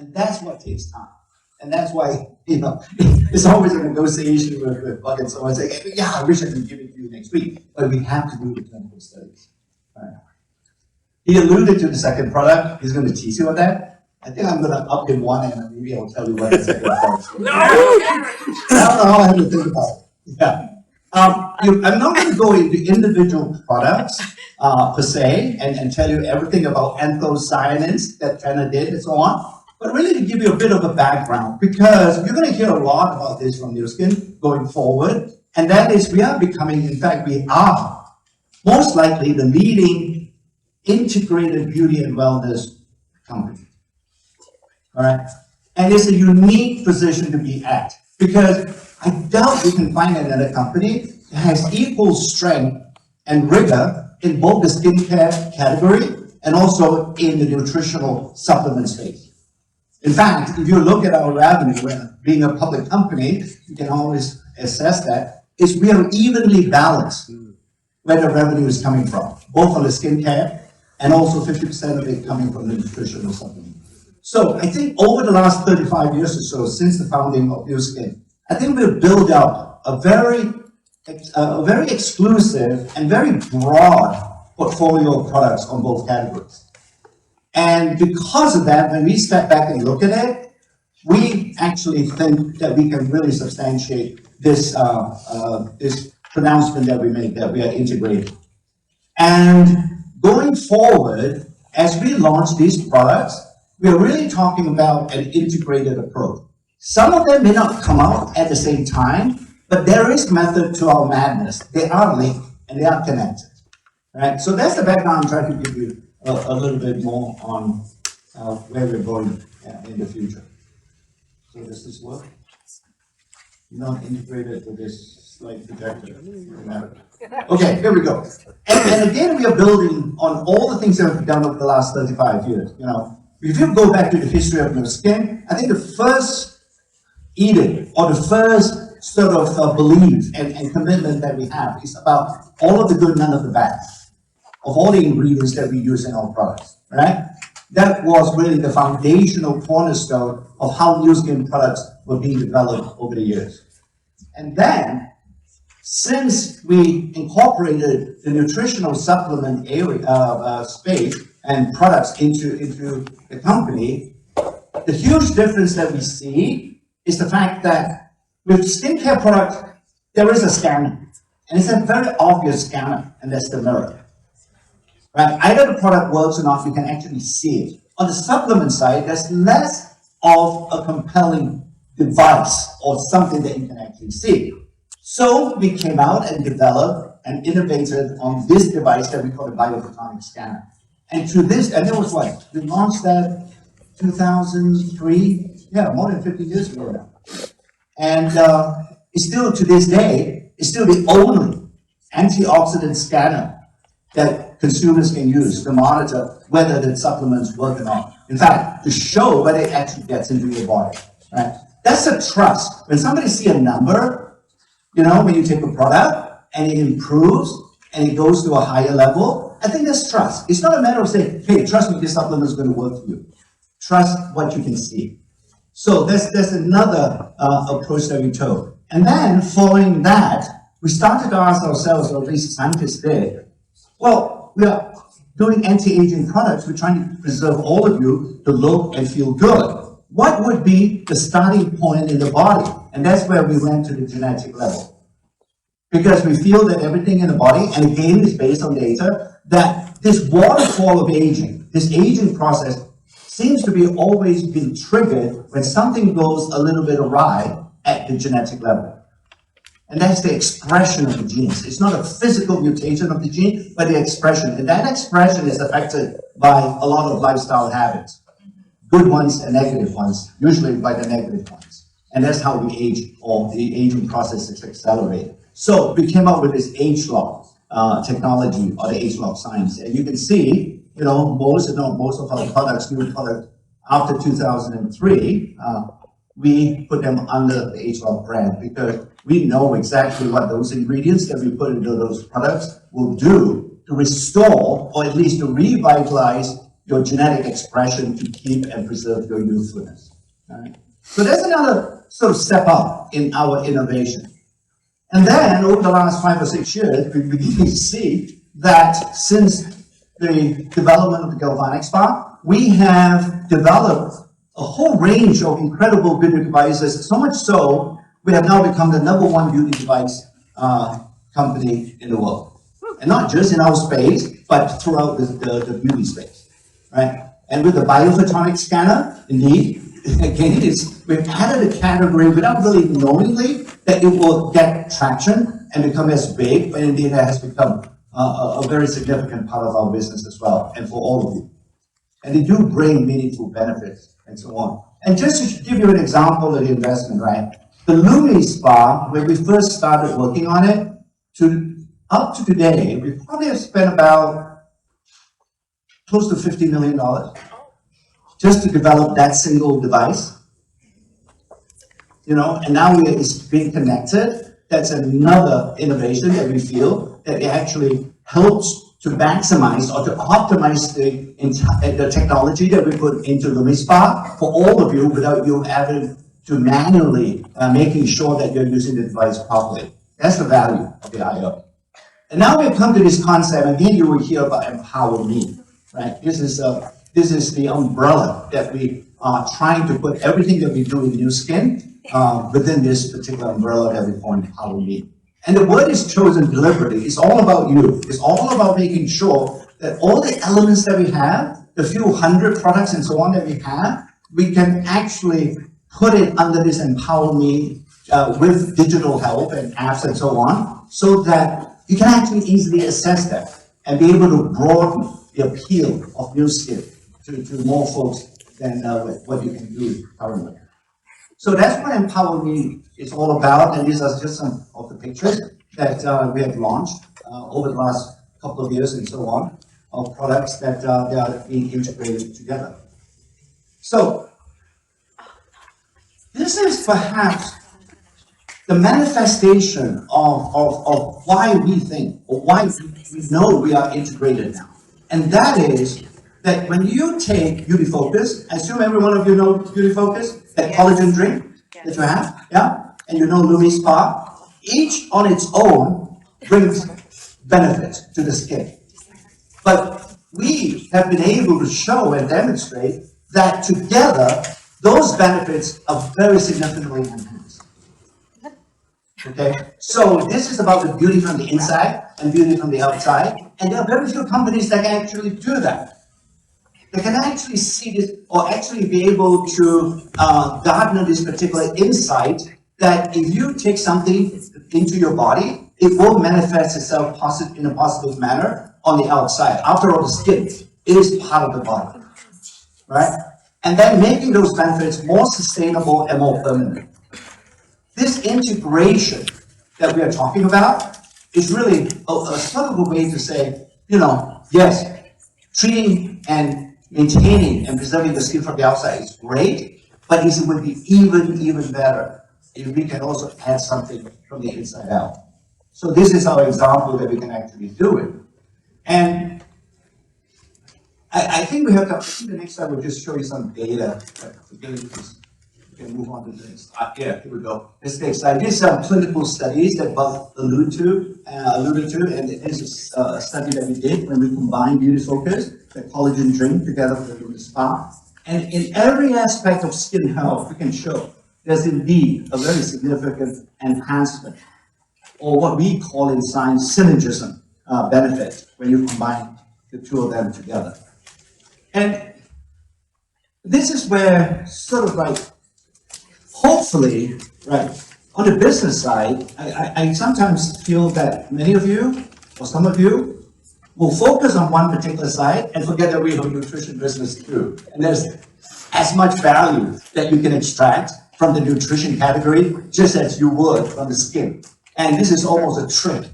And that's what takes time. And that's why, it's always a negotiation with bucket. Someone saying, hey, yeah, I wish I could give it to you next week, but we have to do the clinical studies. Right. He alluded to the second product. He's going to tease you on that. I think I'm going to up him one and maybe I'll tell you what the second product is. No! I don't know how I have to think about it. Yeah. I'm not going to go into individual products per se and tell you everything about anthocyanins that Tanner did and so on, but really to give you a bit of a background, because you're going to hear a lot about this from Newskin going forward, and that is we are becoming, in fact, we are most likely the leading integrated beauty and wellness company. All right? And it's a unique position to be at, because I doubt you can find another company that has equal strength and rigor in both the skincare category and also in the nutritional supplement space. In fact, if you look at our revenue, being a public company, you can always assess that, is we are evenly balanced where the revenue is coming from, both on the skincare and also 50% of it coming from the nutritional supplement. So I think over the last 35 years or so, since the founding of Newskin, I think we've built up a very exclusive and very broad portfolio of products on both categories. And because of that, when we step back and look at it, we actually think that we can really substantiate this, this pronouncement that we made, that we are integrated. And going forward, as we launch these products, we are really talking about an integrated approach. Some of them may not come out at the same time, but there is method to our madness. They are linked and they are connected. Right? So that's the background I'm trying to give you a little bit more on where we're going in the future. So does this work? Not integrated with this slide projector. Okay, here we go. And again, we are building on all the things that we've done over the last 35 years. If you go back to the history of your skin, I think the first edict or the first sort of belief and commitment that we have is about all of the good, none of the bad, of all the ingredients that we use in our products, right? That was really the foundational cornerstone of how new skin products were being developed over the years. And then, since we incorporated the nutritional supplement area, space and products into the company, the huge difference that we see is the fact that with skincare products, there is a scanner. And it's a very obvious scanner, and that's the mirror. Right? Either the product works or not, you can actually see it. On the supplement side, there's less of a compelling device or something that you can actually see. So we came out and developed and innovated on this device that we call the biophotonic scanner. And to this, and it was what? We launched that 2003, yeah, more than 50 years ago now. And it's still, to this day, it's still the only antioxidant scanner that consumers can use to monitor whether the supplements work or not. In fact, to show whether it actually gets into your body, right? That's a trust. When somebody sees a number, when you take a product and it improves and it goes to a higher level, I think that's trust. It's not a matter of saying, hey, trust me, this supplement is going to work for you. Trust what you can see. So there's another approach that we took. And then following that, we started to ask ourselves, or at least scientists did, well, we are doing anti-aging products. We're trying to preserve all of you to look and feel good. What would be the starting point in the body? And that's where we went to the genetic level. Because we feel that everything in the body, and again, is based on data, that this waterfall of aging, this aging process, seems to be always being triggered when something goes a little bit awry at the genetic level. And that's the expression of the genes. It's not a physical mutation of the gene, but the expression. And that expression is affected by a lot of lifestyle habits. Good ones and negative ones, usually by the negative ones. And that's how we age, or the aging process is accelerated. So we came up with this age lock technology, or the age lock science. And you can see, most of our products, new products, after 2003, we put them under the age lock brand because we know exactly what those ingredients that we put into those products will do to restore, or at least to revitalize, your genetic expression to keep and preserve your youthfulness. Right? So there's another sort of step up in our innovation. And then over the last 5 or 6 years, we're beginning to see that since the development of the galvanic spark, we have developed a whole range of incredible beauty devices, so much so we have now become the #1 beauty device company in the world. And not just in our space, but throughout the beauty space, right? And with the biophotonic scanner, indeed, again, we've added a category without really knowingly that it will get traction and become as big, but indeed it has become a very significant part of our business as well, and for all of you. And they do bring meaningful benefits and so on. And just to give you an example of the investment, right? The Lumi Spa, when we first started working on it, up to today, we probably have spent about close to $50 million just to develop that single device. You know, and now it's being connected. That's another innovation that we feel that it actually helps to maximize or to optimize the technology that we put into Lumi Spa for all of you without you having to manually making sure that you're using the device properly. That's the value of the IO. And now we've come to this concept, and again you will hear about Empower Me, right? This is the umbrella that we are trying to put everything that we do in New Skin within this particular umbrella that we call Empower Me. And the word is chosen deliberately. It's all about you. It's all about making sure that all the elements that we have, the few hundred products and so on that we have, we can actually put it under this Empower Me with digital help and apps and so on, so that you can actually easily assess that and be able to broaden the appeal of New Skin to more folks than what you can do currently. So that's what Empower Me is all about, and these are just some of the pictures that we have launched over the last couple of years and so on, of products that they are being integrated together. So this is perhaps the manifestation of why we think, or why we know we are integrated now. And that is that when you take Beauty Focus, I assume every one of you know Beauty Focus, that collagen drink that you have, yeah? And you know Lumi Spa, each on its own brings benefits to the skin. But we have been able to show and demonstrate that together, those benefits are very significantly enhanced. Okay, so this is about the beauty from the inside and beauty from the outside, and there are very few companies that can actually do that. They can actually see this, or actually be able to garner this particular insight that if you take something into your body, it will manifest itself in a positive manner on the outside. After all, the skin, it is part of the body, right? And then making those benefits more sustainable and more permanent. This integration that we are talking about is really a sort of a way to say, you know, yes, treating and maintaining and preserving the skin from the outside is great, but it would be even better if we can also add something from the inside out. So this is our example that we can actually do it. And I think we have to, I think the next slide will just show you some data. We can move on to the next. Yeah, here we go. This next slide. These are clinical studies that Bob alluded to, and this is a study that we did when we combined Beauty Focus, the collagen drink, together with the spa. And in every aspect of skin health, we can show there's indeed a very significant enhancement, or what we call in science synergism benefit when you combine the two of them together. And this is where sort of like, hopefully, right, on the business side, I sometimes feel that many of you, or some of you, will focus on one particular side and forget that we have a nutrition business too. And there's as much value that you can extract from the nutrition category just as you would from the skin. And this is almost a trick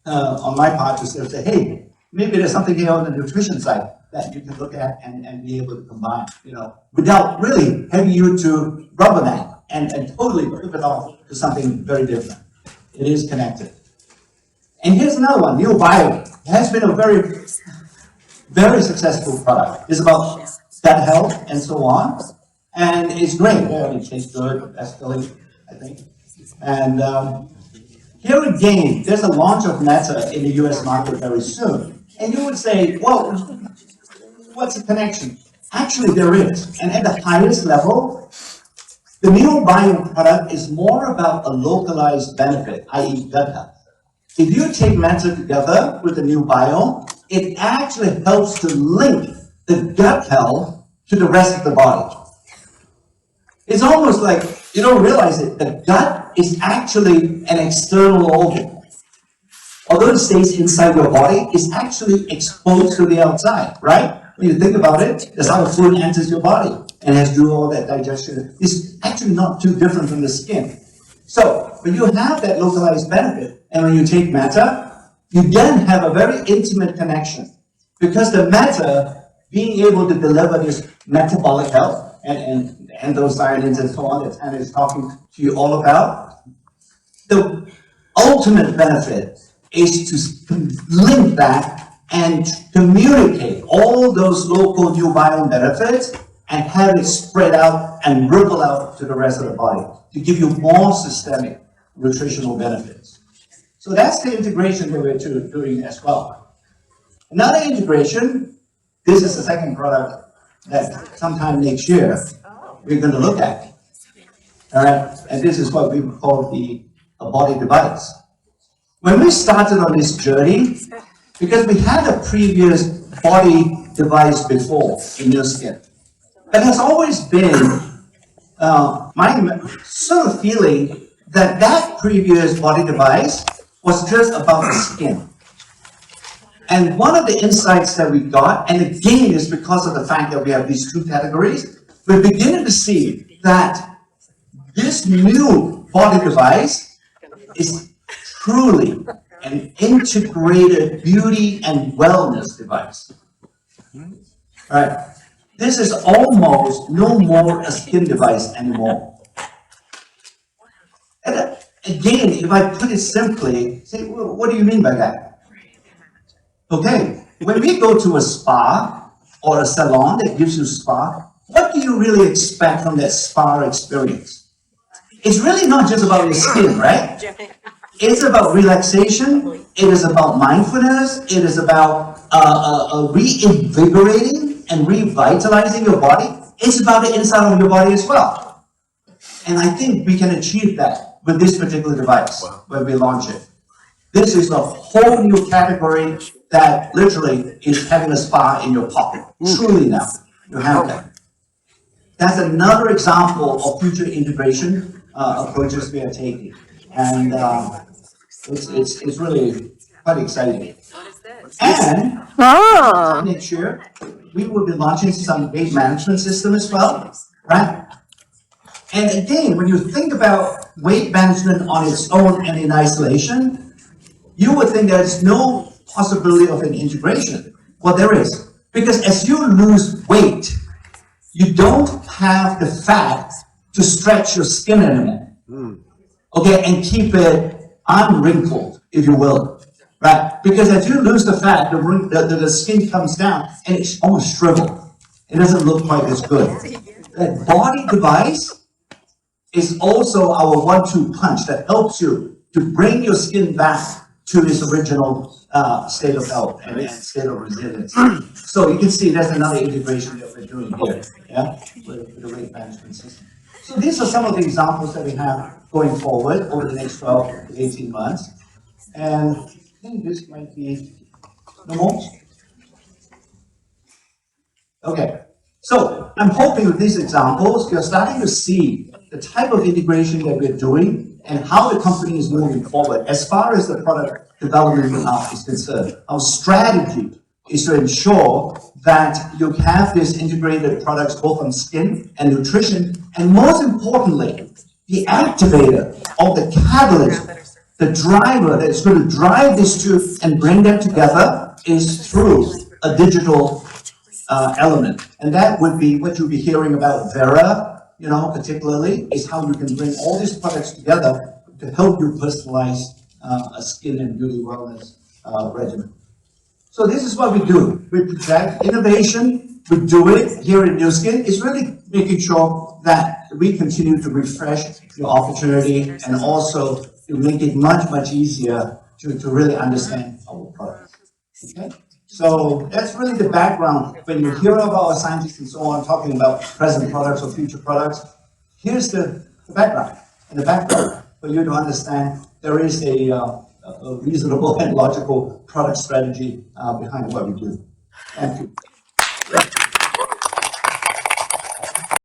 on my part to say, hey, maybe there's something here on the nutrition side that you can look at and be able to combine, you know, without really having you to rubberneck and totally flip it off to something very different. It is connected. And here's another one, Bio. It has been a very Very successful product. It's about gut health and so on. And it's great. It tastes good, best filling, I think. And here again, there's a launch of Meta in the US market very soon. And you would say, well, what's the connection? Actually, there is. And at the highest level, the new bio product is more about a localized benefit, i.e. gut health. If you take Meta together with the new bio, it actually helps to link the gut health to the rest of the body. It's almost like you don't realize it. The gut is actually an external organ. Although it stays inside your body, it's actually exposed to the outside, right? When you think about it, that's how the food enters your body and has to do all that digestion. It's actually not too different from the skin. So when you have that localized benefit, and when you take Meta, you then have a very intimate connection. Because the Meta, being able to deliver this metabolic health and endocyanins and so on that Hannah is talking to you all about, the ultimate benefit is to link that and communicate all those local new biome benefits and have it spread out and ripple out to the rest of the body to give you more systemic nutritional benefits. So that's the integration that we're doing as well. Another integration, this is the second product that sometime next year we're going to look at. All right, and this is what we call a body device. When we started on this journey, because we had a previous body device before in your skin, but has always been my sort of feeling that that previous body device was just about the skin. And one of the insights that we got, and again is because of the fact that we have these two categories, we're beginning to see that this new body device is truly an integrated beauty and wellness device. All right. This is almost no more a skin device anymore. And again, if I put it simply, say, well, what do you mean by that? Okay, when we go to a spa or a salon that gives you spa, what do you really expect from that spa experience? It's really not just about your skin, right? It's about relaxation. It is about mindfulness. It is about reinvigorating and revitalizing your body. It's about the inside of your body as well. And I think we can achieve that with this particular device when we launch it. This is a whole new category that literally is having a spa in your pocket. Truly now, you have that. That's another example of future integration approaches we are taking. And it's really quite exciting. And next year, we will be launching some weight management system as well, right? And again, when you think about weight management on its own and in isolation, you would think there's no possibility of an integration. Well, there is. Because as you lose weight, you don't have the fat to stretch your skin anymore. Okay, and keep it unwrinkled, if you will. Right? Because as you lose the fat, the skin comes down and it's almost shriveled. It doesn't look quite as good. That body device is also our 1-2 punch that helps you to bring your skin back to its original state of health and state of resilience. So you can see that's another integration that we're doing here, yeah, with the weight management system. So these are some of the examples that we have going forward over the next 12 to 18 months. And I think this might be no more. Okay, so I'm hoping with these examples, you're starting to see the type of integration that we're doing and how the company is moving forward as far as the product development is concerned. Our strategy is to ensure that you have these integrated products both on skin and nutrition, and most importantly, the activator or the catalyst, the driver that's going to drive these two and bring them together is through a digital element. And that would be what you'll be hearing about Vera, particularly, is how you can bring all these products together to help you personalize a skin and beauty wellness regimen. So this is what we do. We project innovation, we do it here in New Skin. It's really making sure that we continue to refresh the opportunity and also to make it much, much easier to really understand our products. Okay? So that's really the background. When you hear about our scientists and so on talking about present products or future products, here's the background. In the background, for you to understand, there is a reasonable and logical product strategy behind what we do. Thank you.